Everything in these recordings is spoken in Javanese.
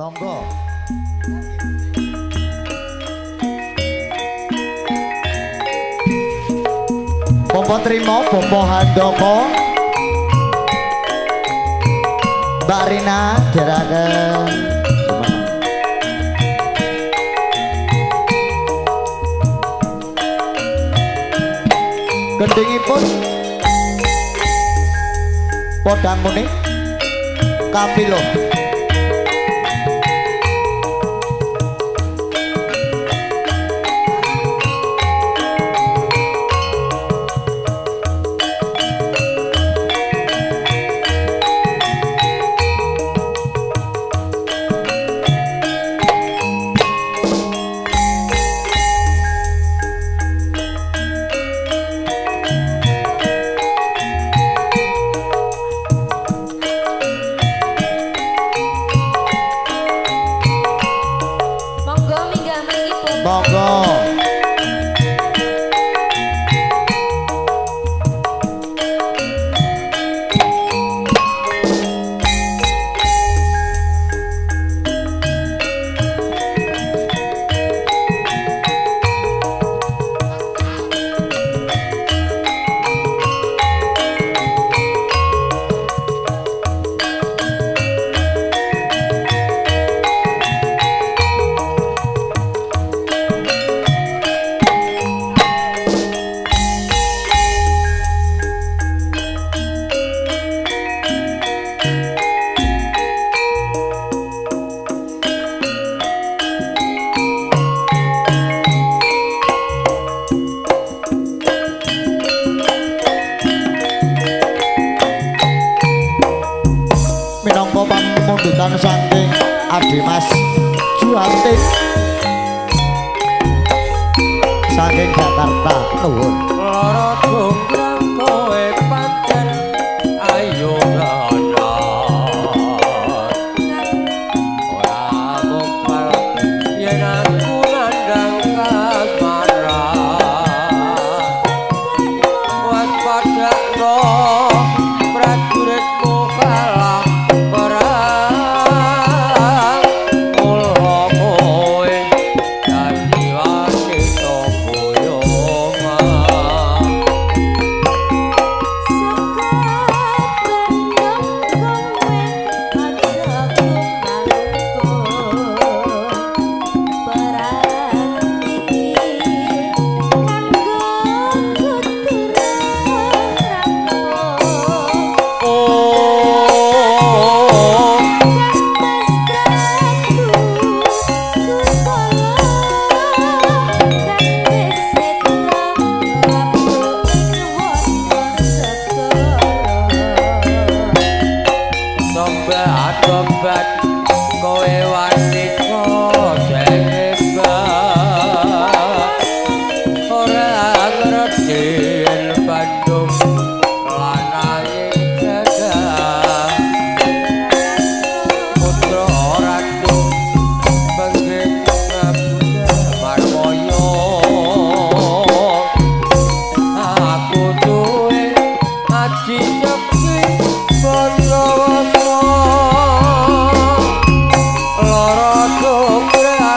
Monggo. Pompo trimo, pompo handoko. Mbak Rina diraken. Gendhingipun podang kuning kampilo. Mundutan saking Adimas Juantin saking Jakarta nuwun. Lara dongkrang kowe pancen ayo rada. Ora mopal yen aku nandang kasmaran. Waspadakno prajuritmu kalah perang. Mula kowe dadi wanita boyongan. Sobat kowe wanita sing hebat, ora ngerti Bandung lananging jagat. Putra ratu pengen Prabuda Marmoyo, aku duwe aji sekti Bondowoso. Lara dongkrang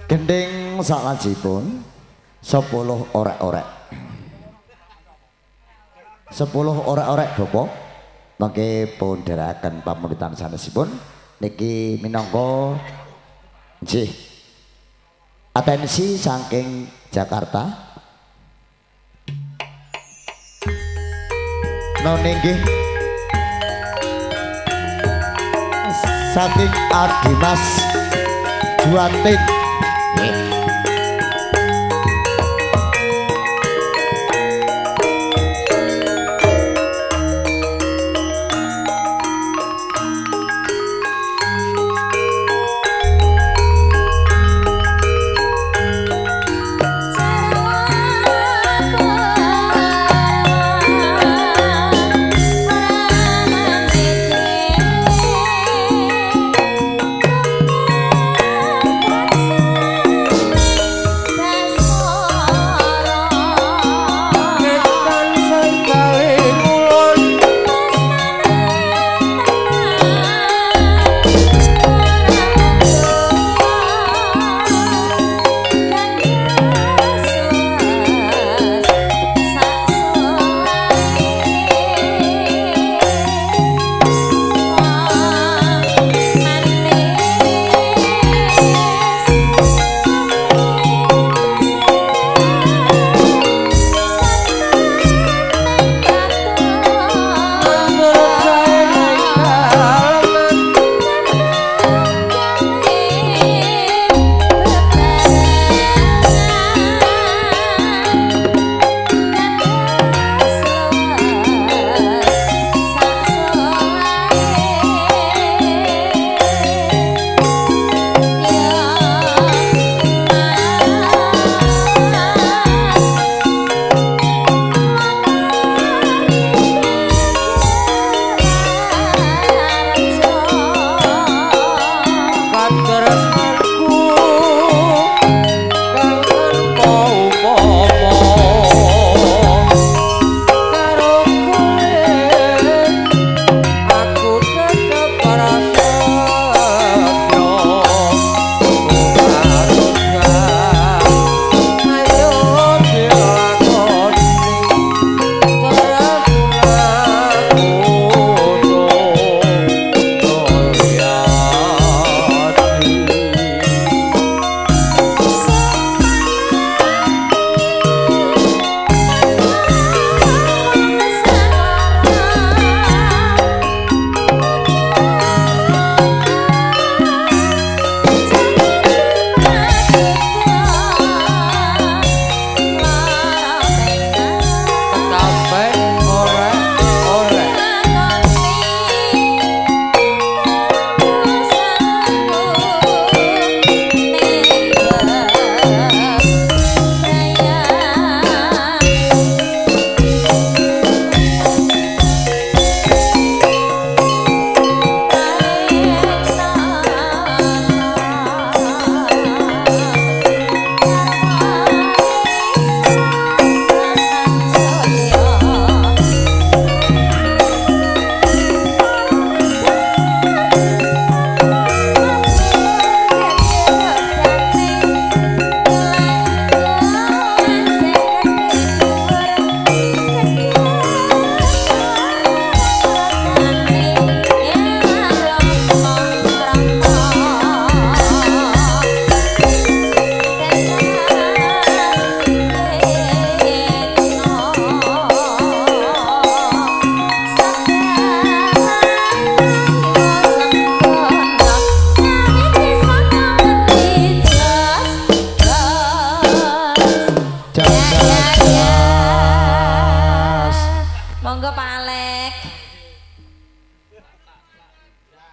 Gending salajipun 10 orek-orek. 10 orek-orek Bapak. Mangke pun dherekaken pamuritan sanesipun niki minangka nggih atensi saking Jakarta. None nggih saking Adimas Juantin.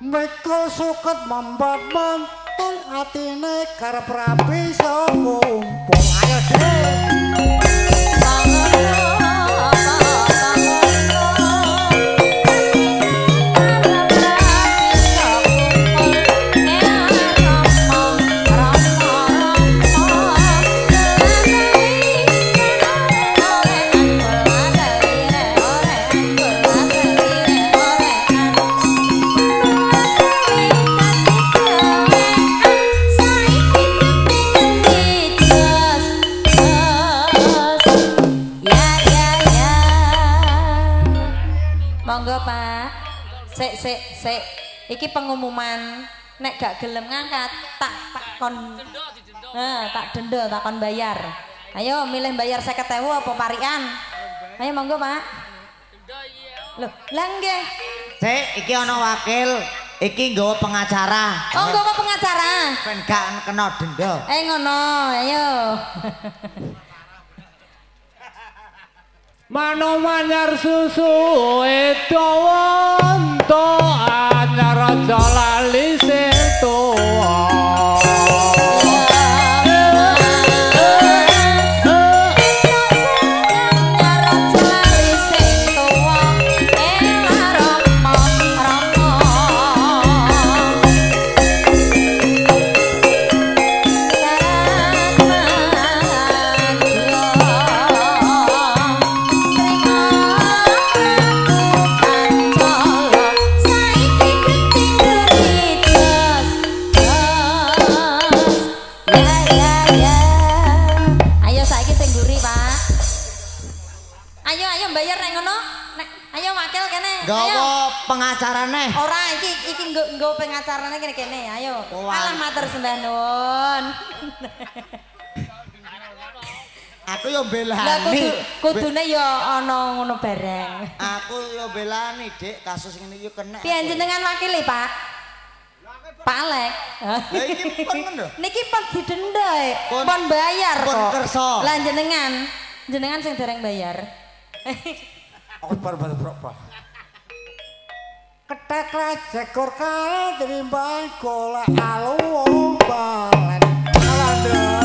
Mikul suket membat mantul atine karep rapi sokumpul. Ayo deh. Sik. Iki pengumuman. Nek gak gelem ngangkat, tak kon tak denda, tak kon bayar. Ayo milih bayar 50.000 apa parian? Ayo monggo, Pak. Loh, lah nggih. Sik, iki ana wakil. Iki nggawa pengacara. Oh, nggawa pengacara. Ben gak kena denda. Ngono, ayo. Mano manyar susu dawa ento anyar aja lali sing tuwa. Pengacarane. Ora iki nggo pengacarane kene-kene. Ayo. Alah matur sembah nuwun. Aku yo belani. Kudune yo ana ngono bareng. Aku yo belani, Dik, kasus ngene iki kena. Piye jenengan wakile, Pak? Pak Alek. Lah iki pon lho. Niki pon didenda pon bayar kok. Pon kersa. Lah jenengan sing dereng bayar. Aku bar-bar. Ketek sekor kala tinimbang golek alu balen. Alanda.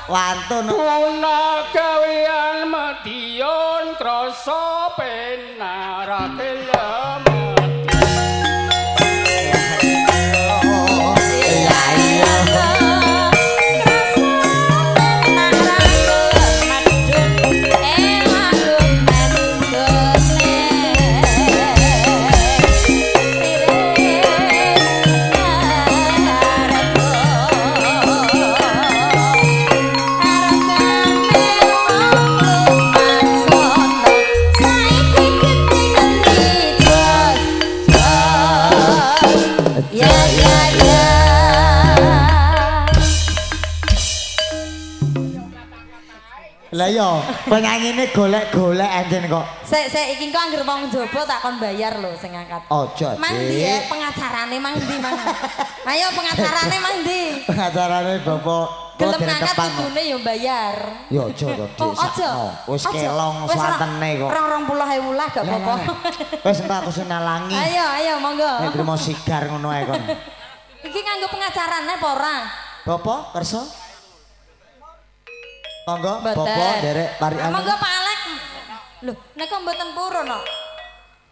Wantun Tuna gawean Madiun krasa penarake lemati. Lah yo, penyanyine golek-golek anjen kok. Sik iki kok anggere wong njaba tak kon bayar lho sing ngangkat. Aja, Dik. Mang ndi pengacarane mang ndi mang. Ayo pengacarane mang ndi? Pengacarane Bapak gelem ngangkat kudune yo bayar. Yo aja to, Dik. Aja. Wis kelong swantene kok. 20.000 lah gak apa-apa. Wis entar aku senalangi. Ayo monggo. Nek trimo sigar ngono ae kon. Iki nganggo pengacarane apa ora? Bapak kersa? Monggo, Bapak derek parian. Monggo Pak Alek. Lho, nek mboten purun kok.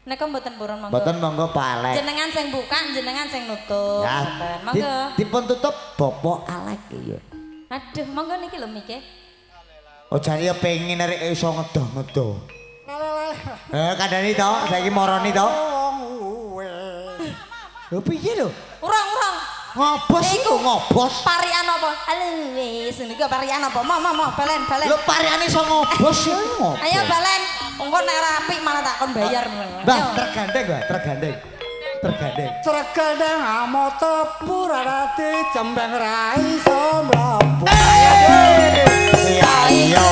Nek mboten purun monggo. Mboten monggo Pak Alek. Jenengan sing buka, jenengan sing nutup. Ya. Monggo. Dipun tutup Bapak Alek ya. Aduh, monggo niki lho Mike. Oh jane ya pengin arek iso ngedoh-ngedoh. Kandhani to, saiki marani to. Lho piye lho? Urang. Ngobos iku ngobos. Parian apa? Aduh wis niku parian apa? Mau balen. Lho pariane iso ngobos ya ngobos. Ayo balen. Engko nek ora apik malah tak kon bayar. Mbah, tergandeng, Mbah, tergandeng. Tergandeng amoto purarati jembeng ra iso mlaku. Ayo. Ayo.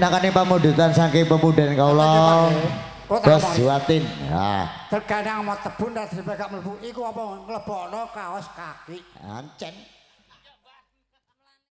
tindakan pamundutan saking pemudan kaula. Bos Jiwatin. Ya. Terkadang mau tebun dan dibekak mlebu iku apa nglebokno kaos kaki. Ancen.